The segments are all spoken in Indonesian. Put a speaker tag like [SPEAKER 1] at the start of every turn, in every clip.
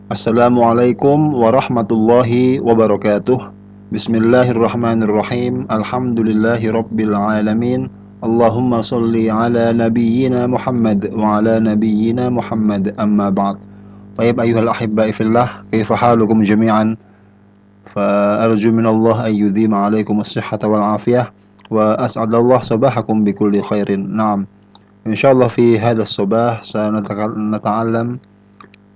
[SPEAKER 1] Assalamualaikum warahmatullahi wabarakatuh. Bismillahirrahmanirrahim. Alhamdulillahi rabbil alamin. Allahumma salli ala nabiyyina Muhammad wa ala nabiyyina Muhammad amma ba'd. Tayyib ayuhal ahibba'i fillah, kaifa halukum jami'an? Fa arju minallah an yudhima alaikum as-sihhata wal afiyah wa as'adallah sabahakum bikulli khairin. Naam. Insyaallah fi hadha as-sabah sanata'allam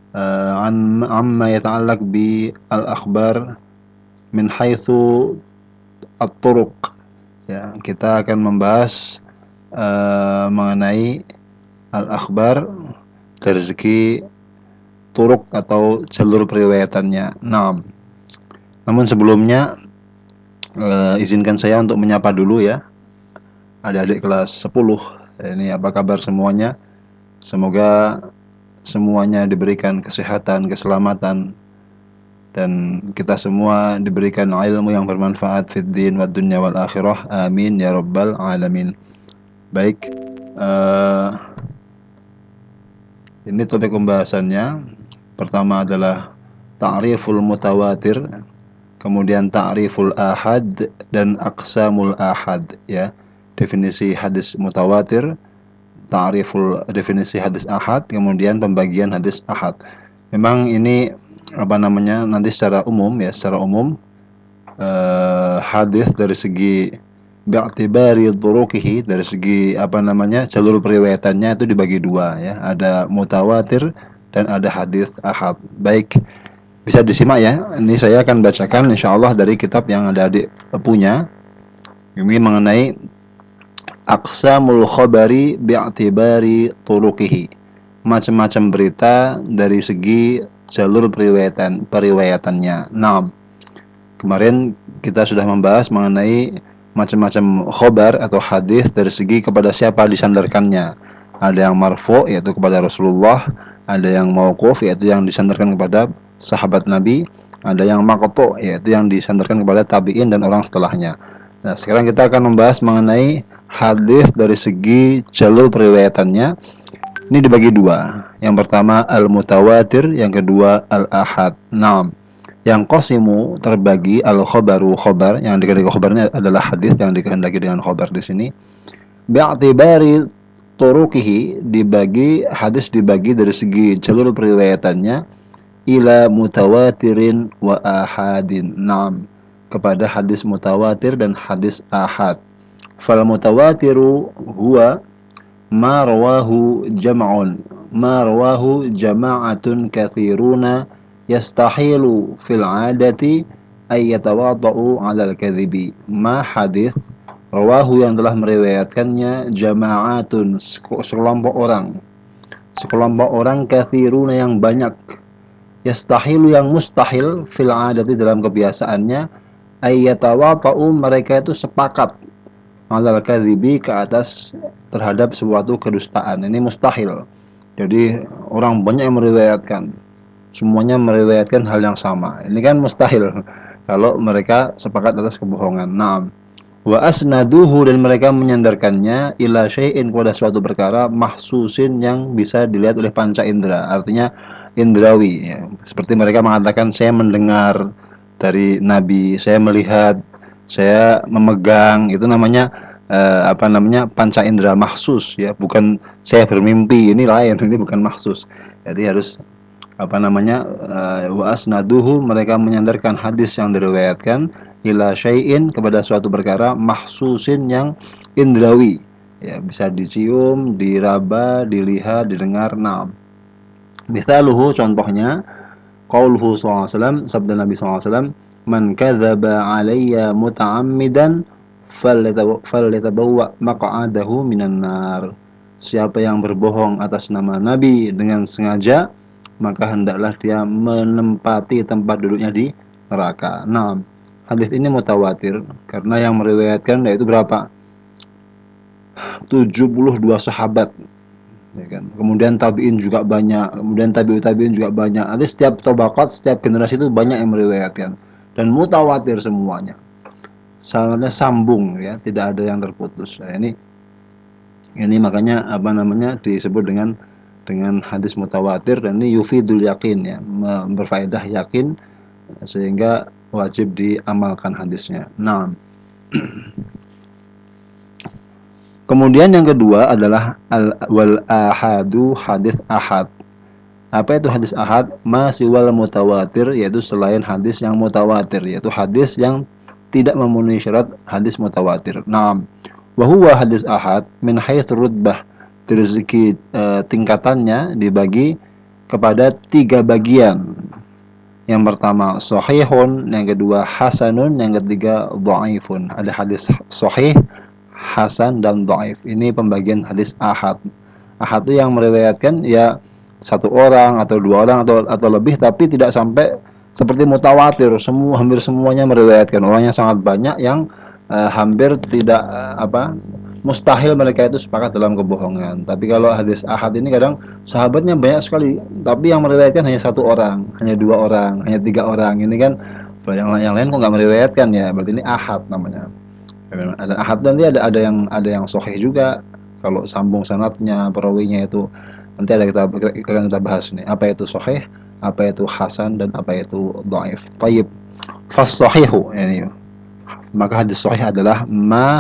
[SPEAKER 1] عما يتعلق بالأخبار من حيث الطرق. Ya, kita akan membahas mengenai al-akhbar dari segi turuk atau jalur periwayatannya. Nah, namun sebelumnya izinkan saya untuk menyapa dulu ya adik-adik kelas 10. Ini apa kabar semuanya? Semoga semuanya diberikan kesehatan, keselamatan, dan kita semua diberikan ilmu yang bermanfaat fid din wad dunya wal akhirah. Amin ya rabbal alamin. Baik, ini topik pembahasannya. Pertama adalah ta'riful mutawatir, kemudian ta'riful ahad dan aqsamul ahad ya. Definisi hadis mutawatir, definisi hadis ahad, kemudian pembagian hadis ahad. Memang ini nanti secara umum hadis dari segi bi'tibari turuqihi, dari segi jalur periwayatannya itu dibagi dua ya, ada mutawatir dan ada hadis ahad. Baik, bisa disimak ya. Ini saya akan bacakan insyaallah dari kitab yang adik punya. Ini mengenai aqsamul khabari bi'tibari turuqihi, macam-macam berita dari segi jalur periwayatannya. Nah, kemarin kita sudah membahas mengenai macam-macam khobar atau hadis dari segi kepada siapa disandarkannya. Ada yang marfu, yaitu kepada Rasulullah, ada yang mauquf, yaitu yang disandarkan kepada sahabat Nabi, ada yang maqtu', yaitu yang disandarkan kepada tabi'in dan orang setelahnya. Nah, sekarang kita akan membahas mengenai hadis dari segi jalur periwayatannya. Ini dibagi dua. Yang pertama al-mutawatir, yang kedua al-ahad. Naam. Yang qasimu terbagi al-khabaru khobar, yang dikehendaki khobarnya adalah hadis yang dikehendaki dengan khobar di sini. Bi'tibari turuqihi, hadis dibagi dari segi jalur periwayatannya ila mutawatirin wa ahadin. Naam. Kepada hadis mutawatir dan hadis ahad. Fal mutawatiru huwa ma rawahu jama'atun kathiruna yastahilu fil 'adati ay yatawadau 'alal kadhibi. Hadis rawahu yang telah meriwayatkannya jama'atun, sekelompok orang kathiruna yang banyak, yastahilu yang mustahil, fil 'adati dalam kebiasaannya, ay yatawadau mereka itu sepakat, 'alal kadhibi ke atas terhadap suatu kedustaan. Ini mustahil. Jadi orang banyak yang meriwayatkan, semuanya meriwayatkan hal yang sama. Ini kan mustahil kalau mereka sepakat atas kebohongan. Naam. Wa asnaduhu, dan mereka menyandarkannya ila syai'in, kepada suatu perkara, mahsusin yang bisa dilihat oleh panca indera, artinya indrawi ya. Seperti mereka mengatakan saya mendengar dari Nabi, saya melihat, saya memegang, itu namanya panca indera mahsus ya, bukan saya bermimpi, ini lain, ini bukan mahsus. Jadi harus wa asnaduhu, mereka menyandarkan hadis yang diriwayatkan ila syai'in, kepada suatu perkara, mahsusin yang indrawi ya, bisa dicium, diraba, dilihat, didengar. Naam. Misaluhu, contohnya, qauluhu sallallahu alaihi wasallam, sabda Nabi sallallahu alaihi wasallam, man kadzaba alayya muta'ammidan falyatabawwa maq'adahu minan nar. Siapa yang berbohong atas nama Nabi dengan sengaja, maka hendaklah dia menempati tempat duduknya di neraka. Nah, hadis ini mutawatir karena yang meriwayatkan yaitu berapa? 72 sahabat. Ya kan? Kemudian tabi'in juga banyak, kemudian tabi'in juga banyak. Nanti setiap tabaqat, setiap generasi itu banyak yang meriwayatkan, dan mutawatir semuanya. Sanadnya sambung ya, tidak ada yang terputus. Nah, ini makanya disebut dengan dengan hadis mutawatir, dan ini yufidul yakin ya, berfaedah yakin sehingga wajib diamalkan hadisnya. Nah, kemudian yang kedua adalah wal ahadu, hadis ahad. Apa itu hadis ahad? Masiwal mutawatir, yaitu selain hadis yang mutawatir, yaitu hadis yang tidak memenuhi syarat hadis mutawatir. Nah, wahuwa hadis ahad min haitsu rutbah, dari segi tingkatannya dibagi kepada 3 bagian. Yang pertama sahihun, yang kedua hasanun, yang ketiga dhaifun. Ada hadis sahih, hasan, dan dhaif. Ini pembagian hadis ahad. Ahad itu yang meriwayatkan ya 1 orang atau 2 orang atau lebih, tapi tidak sampai seperti mutawatir, hampir semuanya meriwayatkan. Orangnya sangat banyak yang hampir tidak mustahil mereka itu sepakat dalam kebohongan. Tapi kalau hadis ahad ini kadang sahabatnya banyak sekali, tapi yang meriwayatkan hanya 1 orang, hanya 2 orang, hanya 3 orang. Ini kan yang lain kok nggak meriwayatkan ya, berarti ini ahad namanya. Ada ahad, dan dia ada yang sahih juga. Kalau sambung sanadnya, perawinya itu nanti akan kita bahas nih. Apa itu sahih, apa itu hasan, dan apa itu dhaif. Thayyib. Fas-sahihu yani, maka hadis sahih adalah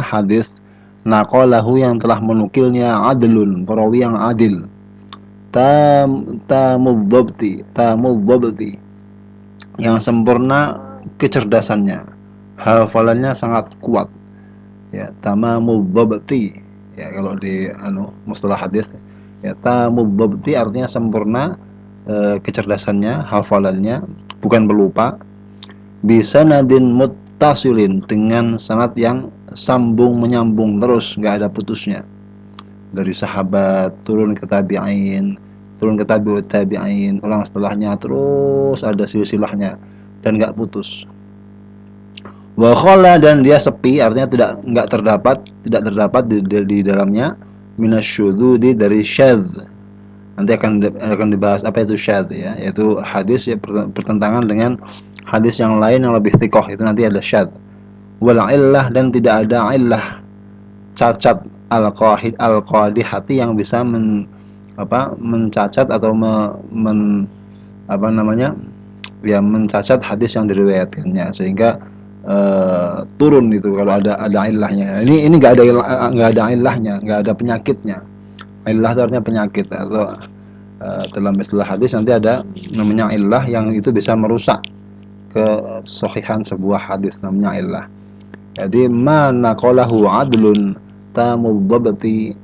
[SPEAKER 1] hadis naqalahu, yang telah menukilnya adlun, perawi yang adil, tamul dhabti, yang sempurna kecerdasannya, hafalannya sangat kuat ya. Tamamul dhabti ya, kalau di mustalah hadis ya, tamul dhabti artinya sempurna kecerdasannya, hafalannya, bukan pelupa. Bisa nadin muttasilin, dengan sanad yang sambung menyambung terus, nggak ada putusnya, dari sahabat turun ke tabi'in, turun ke tabi'ut tabi'in, orang setelahnya, terus ada silsilahnya dan nggak putus. Wa khala, dan dia sepi, artinya tidak terdapat di dalamnya minasyudzudi, dari syadz. Nanti akan dibahas apa itu syadz ya, yaitu hadis yang bertentangan dengan hadis yang lain yang lebih thiqah, itu nanti ada syadz. Wal illah, dan tidak ada illah, cacat al-qadihati, yang bisa mencacat atau mencacat hadis yang diriwayatkannya, sehingga turun itu kalau ada illahnya. Ini nggak ada illahnya, nggak ada penyakitnya. Illah itu artinya penyakit, atau dalam istilah hadis nanti ada namanya illah, yang itu bisa merusak kesahihan sebuah hadis, namanya illah. Jadi mana qalahu adlun tamul dhabti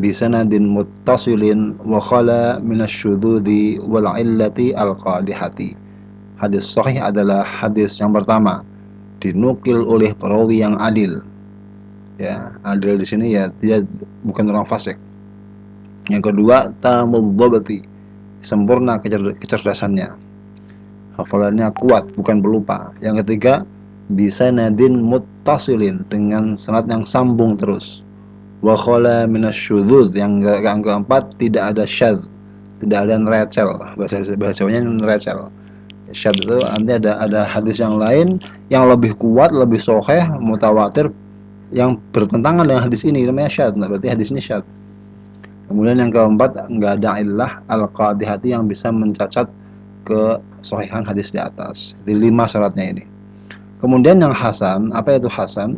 [SPEAKER 1] bisanadin muttasilin wa khala minasyudzudi wal illati al-qadihati. Hadis sahih adalah hadis yang pertama dinukil oleh perawi yang adil. Ya, adil di sini ya dia bukan orang fasik. Yang kedua, tamul dhabti, sempurna kecerdasannya, hafalannya kuat, bukan pelupa. Yang ketiga, bisa nadin muttasilin, dengan sanad yang sambung terus. Wa khala minasyudzud, yang keempat tidak ada syadz, tidak ada nerecel, bahasa Jawanya nerecel. Syadz itu nanti ada hadis yang lain yang lebih kuat, lebih sahih, mutawatir, yang bertentangan dengan hadis ini, namanya syadz. Nah, berarti hadis ini syadz. Kemudian yang keempat, nggak ada illah al-qadihati, yang bisa mencacat kesahihan hadis di atas. Jadi 5 syaratnya ini. Kemudian yang hasan, apa itu hasan?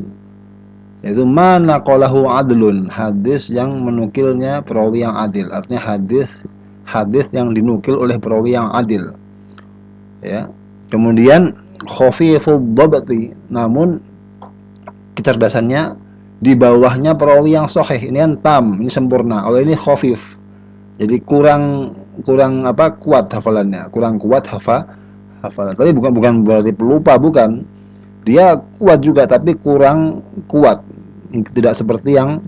[SPEAKER 1] Yaitu mana qalahu adlun, hadis yang menukilnya perawi yang adil. Artinya hadis yang dinukil oleh perawi yang adil. Ya. Kemudian khafifud dhabti, namun kecerdasannya di bawahnya perawi yang sahih. Ini kan tam, ini sempurna. Kalau ini khafif, jadi kurang kuat hafalannya, kurang kuat hafalan. Tapi bukan berarti pelupa, bukan. Dia kuat juga tapi kurang kuat. Tidak seperti yang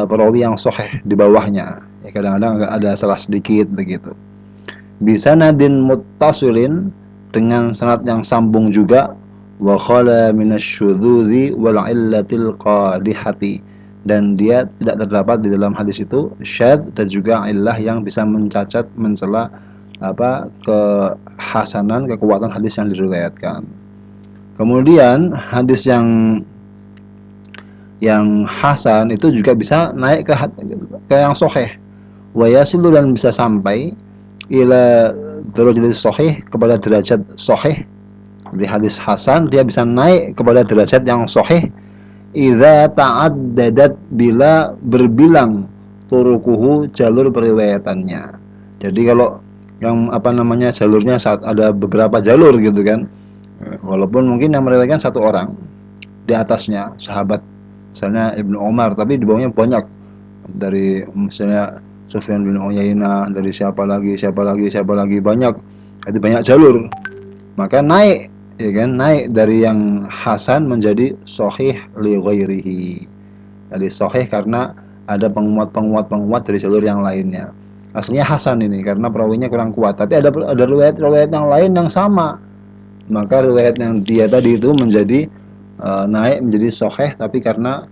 [SPEAKER 1] perawi yang sahih di bawahnya. Ya, kadang-kadang ada salah sedikit begitu. Bisa nadin muttasilin, dengan sanad yang sambung juga. Wa khala minasyudzudzi wal illatil qadihati, dan dia tidak terdapat di dalam hadis itu syadz dan juga illah yang bisa mencacat, mencela kehasanan, kekuatan hadis yang diriwayatkan. Kemudian hadis yang hasan itu juga bisa naik ke yang sahih, wa yasilu dan bisa sampai ila derajat sahih kepada derajat sahih. Di hadis hasan dia bisa naik kepada derajat yang sahih idza ta'addadat bila berbilang turukuhu jalur periwayatannya. Jadi kalau yang apa namanya jalurnya saat ada beberapa jalur gitu kan, walaupun mungkin yang meriwayatkan satu orang di atasnya sahabat misalnya Ibnu Umar, tapi di bawahnya banyak dari misalnya Sufyan bin Uyainah, dari siapa lagi banyak, itu banyak jalur, maka naik ya kan, naik dari yang hasan menjadi sahih li ghairihi. Jadi sahih karena ada penguat dari jalur yang lainnya. Aslinya hasan ini karena perawinya kurang kuat, tapi ada riwayat yang lain yang sama. Maka riwayat yang dia tadi itu menjadi naik menjadi sahih tapi karena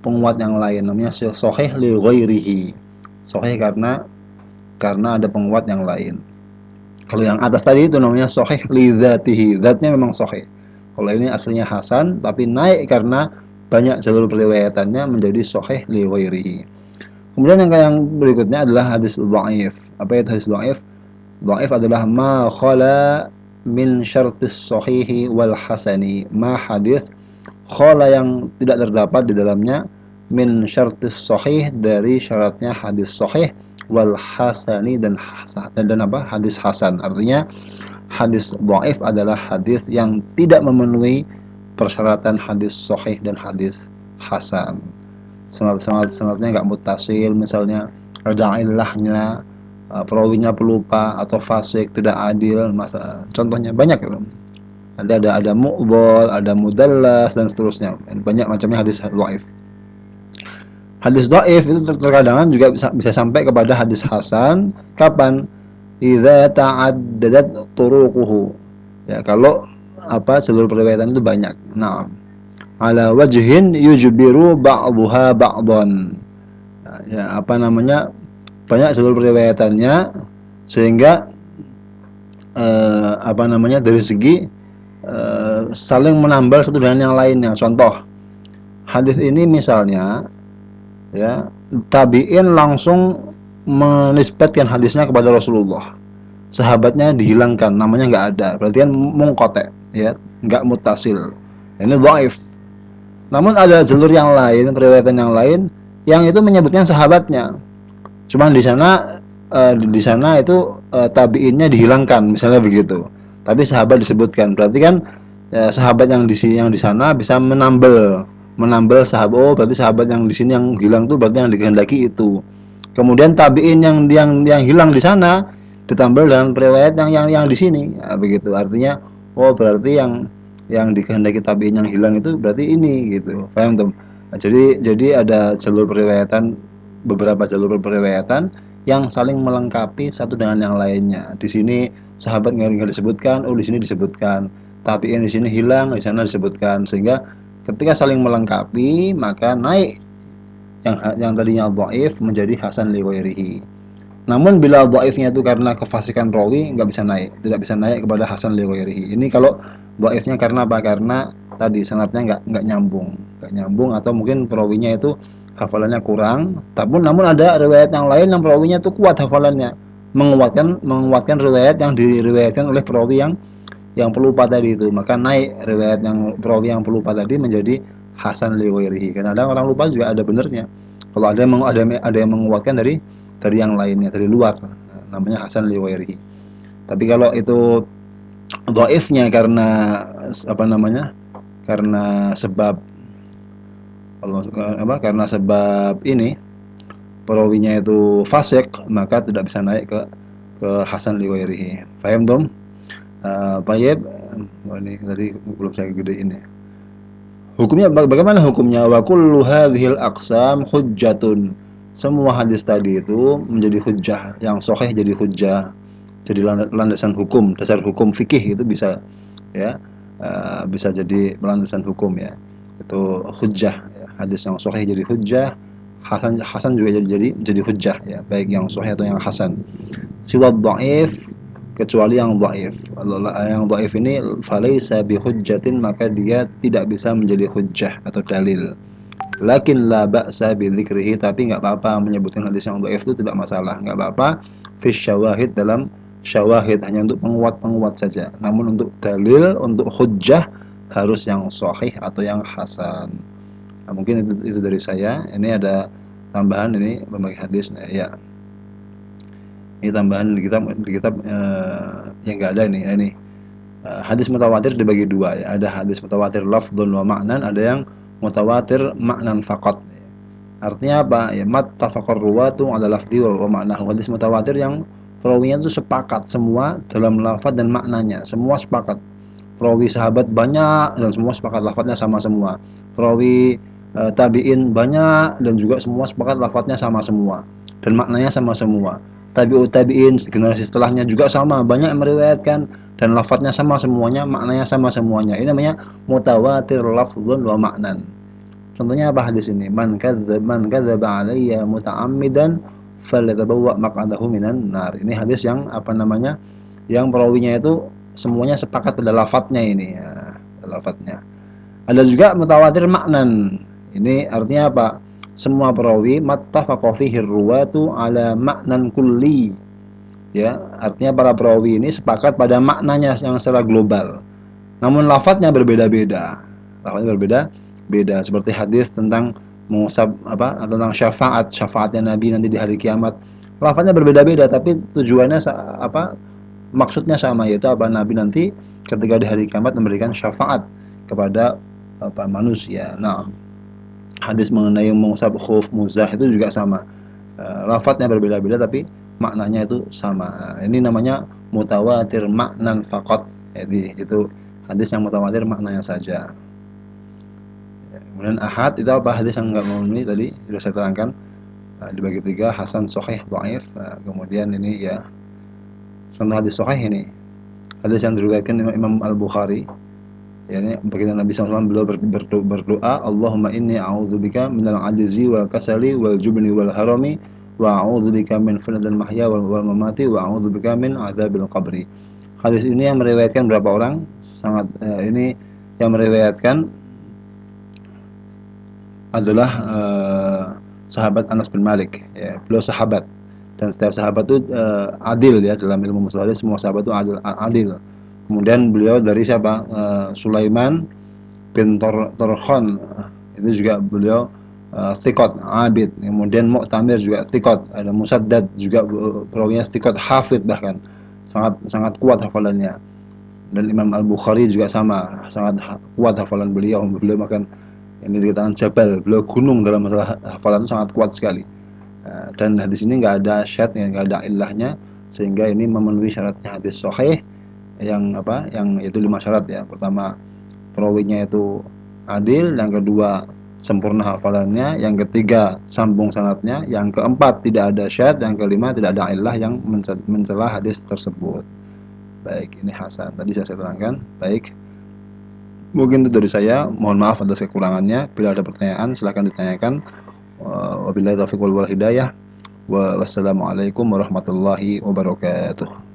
[SPEAKER 1] penguat yang lain, namanya sahih li ghairihi. Sahih karena ada penguat yang lain. Kalau yang atas tadi itu namanya sahih li dzatihi, zatnya memang sahih. Kalau ini aslinya hasan tapi naik karena banyak jalur periwayatannya menjadi sahih li ghairihi. Kemudian yang berikutnya adalah hadis dhaif. Apa itu hadis dhaif? Dhaif adalah ma khala min syartis sahihi wal hasani. Ma hadis khala yang tidak terdapat di dalamnya min syartis sahih dari syaratnya hadis sahih wal hasani dan apa hadis hasan. Artinya hadis dhaif adalah hadis yang tidak memenuhi persyaratan hadis sahih dan hadis hasan. Sanadnya nggak muttasil, misalnya ada ilahnya, perawinya pelupa atau fasik, tidak adil, contohnya banyak. Ada mu'dhal, ada mudallas dan seterusnya. Banyak macamnya hadis dhaif. Hadis dhaif itu terkadang juga bisa sampai kepada hadis hasan. Kapan? Idza ta'addadat turuquhu. Ya, kalau apa jalur periwayatan itu banyak. Nah, ala wajhin yujbiru ba'dhuha ba'dhan. Ya, apa namanya? Banyak jalur periwayatannya sehingga apa namanya dari segi saling menambal satu dengan yang lainnya. Contoh, hadis ini misalnya ya, tabi'in langsung menisbatkan hadisnya kepada Rasulullah. Sahabatnya dihilangkan, namanya nggak ada. Berarti kan munqati, ya, nggak muttasil. Ini dhaif. Namun ada jalur yang lain, periwayatan yang lain yang itu menyebutkan sahabatnya. Cuman di sana itu tabi'innya dihilangkan, misalnya begitu. Tapi sahabat disebutkan. Berarti kan sahabat yang di sana bisa menambal sahabat. Oh, berarti sahabat yang di sini yang hilang tuh berarti yang dikehendaki itu. Kemudian tabi'in yang hilang di sana ditambal dengan riwayat yang di sini. Nah, begitu. Artinya oh, berarti yang dikehendaki tabi'in yang hilang itu berarti ini gitu. Paham, Tom? Nah, jadi ada beberapa jalur periwayatan yang saling melengkapi satu dengan yang lainnya. Di sini sahabat nggak disebutkan, oh di sini disebutkan. Tabi'in di sini hilang, di sana disebutkan. Sehingga ketika saling melengkapi, maka naik yang tadinya dhaif menjadi hasan li ghairihi. Namun bila dhaifnya itu karena kefasikan rawi, nggak bisa naik, tidak bisa naik kepada hasan li ghairihi. Ini kalau dhaifnya karena apa? Karena tadi sanadnya nggak nyambung atau mungkin perawinya itu hafalannya kurang. Namun ada riwayat yang lain yang perawinya itu kuat hafalannya, menguatkan riwayat yang diriwayatkan oleh perawi yang pelupa tadi itu, maka naik riwayat yang perawi yang pelupa tadi menjadi hasan li ghairihi. Karena ada orang lupa juga ada benernya. Kalau ada yang menguatkan dari yang lainnya, dari luar, namanya hasan li ghairihi. Tapi kalau itu dhaifnya karena apa namanya? Karena sebab karena sebab ini perawinya itu fasik, maka tidak bisa naik ke hasan li ghairihi. Paham, Tom? Tayyib, ini tadi belum saya gedein ya. Hukumnya bagaimana hukumnya? Wa kullu hadhil aqsam hujjatun. Semua hadis tadi itu menjadi hujjah, yang sahih jadi hujjah. Jadi landasan hukum, dasar hukum fikih itu bisa ya, bisa jadi landasan hukum ya. Itu hujjah ya. Hadis yang sahih jadi hujjah, hasan juga jadi hujjah ya, baik yang sahih atau yang hasan. Siwa dhaif, kecuali yang dhaif. Yang dhaif ini falaisa bihujjatin, maka dia tidak bisa menjadi hujjah atau dalil. Lakin la ba'sa bi dzikrihi, tapi nggak apa-apa menyebutkan hadis yang dhaif itu tidak masalah, nggak apa-apa. Fi syawahid, dalam syawahid, hanya untuk penguat-penguat saja. Namun untuk dalil, untuk hujjah harus yang sahih atau yang hasan. Nah, mungkin itu dari saya. Ini ada tambahan ini pembagi hadis. Nah, ya. Ini tambahan di kitab yang enggak ada ini. Ini hadis mutawatir dibagi dua ya. Ada hadis mutawatir lafdzun wa ma'nan, ada yang mutawatir ma'nan faqat. Artinya apa? Ya mattafaqar ruwatu 'ala lafdhi wa ma'nahu. Hadis mutawatir yang perawinya itu sepakat semua dalam lafaz dan maknanya. Semua sepakat. Perawi sahabat banyak dan semua sepakat lafadznya sama semua. Perawi tabi'in banyak dan juga semua sepakat lafadznya sama semua dan maknanya sama semua. Tabi'ut tabi'in generasi setelahnya juga sama, banyak yang meriwayatkan dan lafadznya sama semuanya, maknanya sama semuanya. Ini namanya mutawatir lafdzun wa ma'nan. Contohnya apa hadis ini? Man kadzdzaba alayya muta'ammidan falyatabawwa maq'adahu minan nar. Ini hadis yang apa namanya? Yang perawinya itu semuanya sepakat pada lafadznya ini ya, lafadznya. Ada juga mutawatir maknan. Ini artinya apa? Semua perawi mattafaqa fihi ruwatu ala maknan kulli. Ya, artinya para perawi ini sepakat pada maknanya yang secara global. Namun lafadznya berbeda-beda. Lafadznya berbeda-beda, seperti hadis tentang mengusap apa? Tentang syafaatnya Nabi nanti di hari kiamat. Lafadznya berbeda-beda tapi tujuannya apa? Maksudnya sama, yaitu apa? Nabi nanti ketika di hari kiamat memberikan syafaat kepada apa manusia. Nah, hadis mengenai mengusap khuf muzah itu juga sama. Lafadznya berbeda-beda tapi maknanya itu sama. Ini namanya mutawatir maknan faqat. Jadi itu hadis yang mutawatir maknanya saja. Kemudian ahad itu apa? Hadis yang enggak memenuhi tadi sudah saya terangkan. Dibagi tiga, hasan, sahih, dhaif. Kemudian ini ya contoh hadis sahih ini. Hadis yang diriwayatkan Imam Al-Bukhari. Yani baginda Nabi SAW beliau berdoa, Allahumma inni a'udzubika minal ajzi wal kasali wal jubni wal harami wa a'udzubika min fitnatil mahya wal mamati wa a'udzubika min adzabil qabri. Hadis ini yang meriwayatkan berapa orang? Sangat ini yang meriwayatkan adalah sahabat Anas bin Malik ya. Beliau sahabat dan setiap sahabat itu adil ya, dalam ilmu mustalah semua sahabat itu adil. Kemudian beliau dari siapa? Sulaiman bin Tarkhan, itu juga beliau thiqat, abid. Kemudian Mu'tamir juga thiqat, ada Musaddad juga perawinya thiqat, hafid bahkan sangat kuat hafalannya. Dan Imam Al-Bukhari juga sama, sangat kuat hafalan beliau makan ini dikatakan jabal, beliau gunung dalam masalah hafalan, sangat kuat sekali. Dan hadis ini nggak ada syad, nggak ada ilahnya, sehingga ini memenuhi syaratnya hadis sahih yang apa? Yang itu 5 syarat ya. Pertama, perawinya itu adil, yang kedua sempurna hafalannya, yang ketiga sambung sanadnya, yang keempat tidak ada syad, yang kelima tidak ada illah yang mencela hadis tersebut. Baik, ini hasan. Tadi saya terangkan. Baik. Mungkin itu dari saya. Mohon maaf atas kekurangannya. Bila ada pertanyaan silahkan ditanyakan. Wabillahi taufiq wal hidayah. Wassalamualaikum warahmatullahi wabarakatuh.